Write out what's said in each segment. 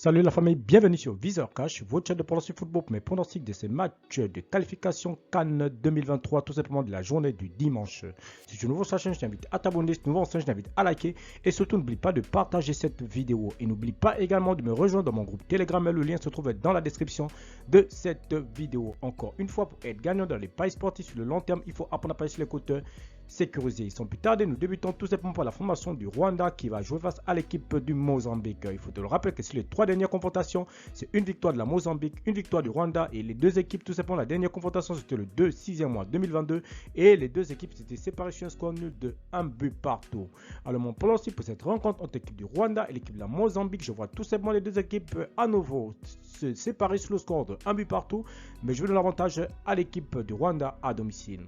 Salut la famille, bienvenue sur Viseur Cash, votre chaîne de pronostic football pour mes pronostics de ces matchs de qualification Cannes 2023, tout simplement de la journée du dimanche. Si tu es nouveau sur la chaîne, je t'invite à t'abonner, si tu es nouveau en chaîne, je t'invite à liker et surtout n'oublie pas de partager cette vidéo. Et n'oublie pas également de me rejoindre dans mon groupe Telegram, le lien se trouve dans la description de cette vidéo. Encore une fois, pour être gagnant dans les paris sportifs sur le long terme, il faut apprendre à parier sur les côtés sécurisés. Sans plus tarder, nous débutons tout simplement par la formation du Rwanda qui va jouer face à l'équipe du Mozambique. Il faut te le rappeler que sur les trois dernières confrontations, c'est une victoire de la Mozambique, une victoire du Rwanda et les deux équipes, tout simplement, la dernière confrontation c'était le 2/6e mois 2022 et les deux équipes s'étaient séparées sur un score nul de 1 but partout. Alors mon pronostic pour cette rencontre entre l'équipe du Rwanda et l'équipe de la Mozambique, je vois tout simplement les deux équipes à nouveau se séparer sur le score de 1 but partout, mais je veux donner l'avantage à l'équipe du Rwanda à domicile.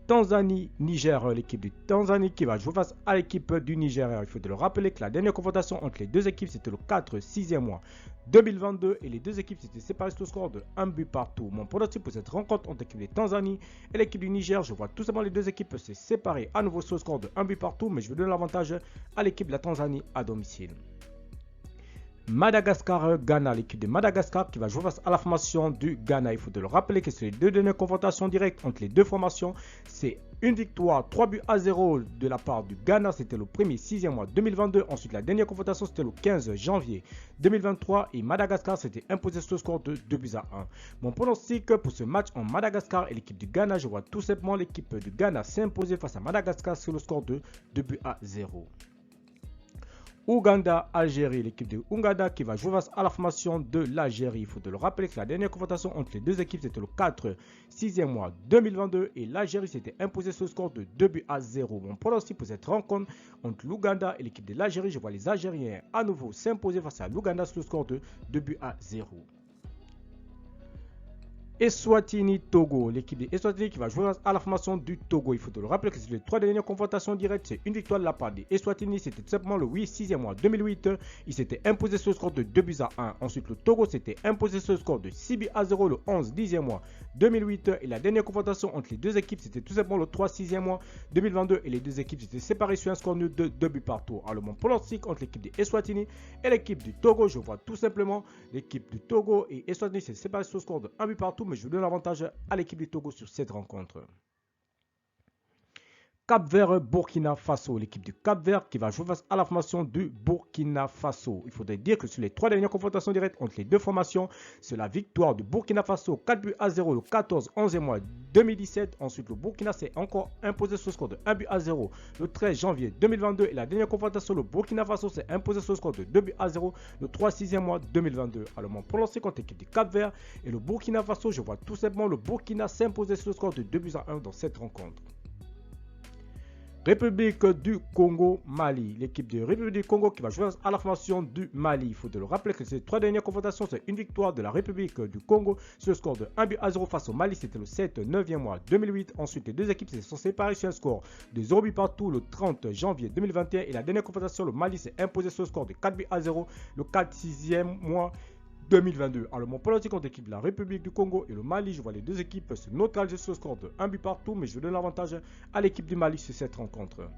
Tanzanie-Niger, l'équipe du Tanzanie qui va jouer face à l'équipe du Nigeria. Il faut te le rappeler que la dernière confrontation entre les deux équipes, c'était le 4/6e mois 2022 et les deux équipes s'étaient séparées sur le score de 1 but partout. Mon pronostic pour cette rencontre entre l'équipe de Tanzanie et l'équipe du Niger, je vois tout simplement les deux équipes se séparer à nouveau sur le score de 1 but partout, mais je vais donner l'avantage à l'équipe de la Tanzanie à domicile. Madagascar-Ghana, l'équipe de Madagascar qui va jouer face à la formation du Ghana. Il faut te le rappeler que c'est les deux dernières confrontations directes entre les deux formations. C'est une victoire 3-0 de la part du Ghana, c'était le 1er/6e mois 2022. Ensuite, la dernière confrontation, c'était le 15 janvier 2023. Et Madagascar s'était imposé sur le score de 2-1. Mon pronostic pour ce match en Madagascar et l'équipe du Ghana, je vois tout simplement l'équipe du Ghana s'imposer face à Madagascar sur le score de 2-0. Ouganda-Algérie, l'équipe de Ouganda qui va jouer face à la formation de l'Algérie. Il faut te le rappeler que la dernière confrontation entre les deux équipes c'était le 4/6e mois 2022 et l'Algérie s'était imposée sur le score de 2-0. Mon pronostic pour cette rencontre entre l'Ouganda et l'équipe de l'Algérie, je vois les Algériens à nouveau s'imposer face à l'Ouganda sur le score de 2-0. Eswatini-Togo, l'équipe de Eswatini qui va jouer à la formation du Togo. Il faut te le rappeler que c'est les trois dernières confrontations directes, c'est une victoire de la part des Eswatini, c'était tout simplement le 8/6e mois 2008. Il s'était imposé sur le score de 2-1. Ensuite, le Togo s'était imposé sur le score de 6-0 le 11/10e mois 2008. Et la dernière confrontation entre les deux équipes, c'était tout simplement le 3/6e mois 2022. Et les deux équipes s'étaient séparées sur un score nul de 2 buts partout. Alors, mon pronostic entre l'équipe de Eswatini et l'équipe du Togo, je vois tout simplement l'équipe du Togo et Eswatini s'est séparée sur le score de 1 but partout, mais je vous donne l'avantage à l'équipe du Togo sur cette rencontre. Cap-Vert Burkina Faso, l'équipe du Cap-Vert qui va jouer face à la formation du Burkina Faso. Il faudrait dire que sur les trois dernières confrontations directes entre les deux formations, c'est la victoire du Burkina Faso 4-0 le 14/11e mois 2017. Ensuite, le Burkina s'est encore imposé sur le score de 1-0 le 13 janvier 2022. Et la dernière confrontation, le Burkina Faso s'est imposé sur le score de 2-0 le 3/6e mois 2022. Alors, mon pronostic contre l'équipe du Cap-Vert et le Burkina Faso, je vois tout simplement le Burkina s'imposer sur le score de 2-1 dans cette rencontre. République du Congo-Mali, l'équipe de République du Congo qui va jouer à la formation du Mali. Il faut te le rappeler que ces trois dernières confrontations, c'est une victoire de la République du Congo sur le score de 1-0 face au Mali. C'était le 7/9e mois 2008. Ensuite, les deux équipes se sont séparées sur un score de 0 but partout le 30 janvier 2021. Et la dernière confrontation, le Mali s'est imposé sur le score de 4-0 le 4/6e mois 2022. Alors, mon pronostic contre l'équipe de la République du Congo et le Mali, je vois les deux équipes se neutraliser sur le score de 1 but partout, mais je donne l'avantage à l'équipe du Mali sur cette rencontre.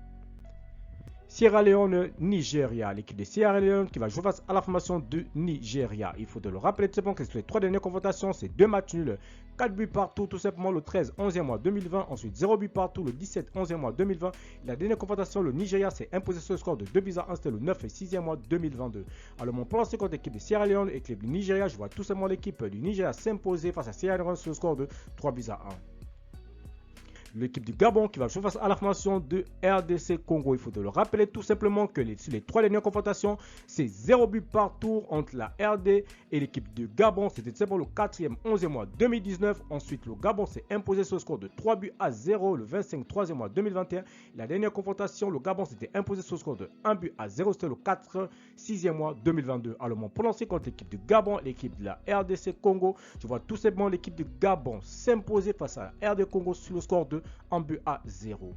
Sierra Leone, Nigeria, l'équipe de Sierra Leone qui va jouer face à la formation du Nigeria. Il faut te le rappeler tout simplement que sur les trois dernières confrontations, c'est 2 matchs nuls, 4 buts partout, tout simplement le 13/11e mois 2020. Ensuite, 0 but partout le 17/11e mois 2020. La dernière confrontation, le Nigeria s'est imposé sur le score de 2-1, c'était le 9/6e mois 2022. Alors, mon pronostic contre l'équipe de Sierra Leone et l'équipe du Nigeria, je vois tout simplement l'équipe du Nigeria s'imposer face à Sierra Leone sur le score de 3-1. L'équipe du Gabon qui va jouer face à la formation de RDC Congo. Il faut te le rappeler tout simplement que sur les trois dernières confrontations, c'est 0 but par tour entre la RD et l'équipe du Gabon. C'était tout simplement le 4e/11e mois 2019. Ensuite, le Gabon s'est imposé sur le score de 3-0 le 25/3e mois 2021. La dernière confrontation, le Gabon s'était imposé sur le score de 1-0. C'était le 4/6e mois 2022. Alors, mon pronostic contre l'équipe du Gabon et l'équipe de la RDC Congo, je vois tout simplement l'équipe du Gabon s'imposer face à la RD Congo sur le score de 1-0.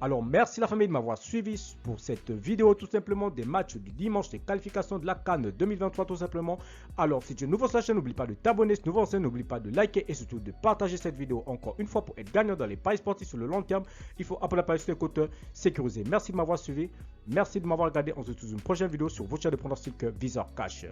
Alors merci la famille de m'avoir suivi pour cette vidéo tout simplement des matchs du dimanche, des qualifications de la CAN 2023 tout simplement. Alors si tu es nouveau sur la chaîne, n'oublie pas de t'abonner, si tu es nouveau sur la chaîne, n'oublie pas de liker et surtout de partager cette vidéo encore une fois pour être gagnant dans les paris sportifs sur le long terme. Il faut appeler la page sur les côtés sécurisés. Merci de m'avoir suivi, merci de m'avoir regardé. On se retrouve dans une prochaine vidéo sur votre chaîne de pronostic Visor Cash.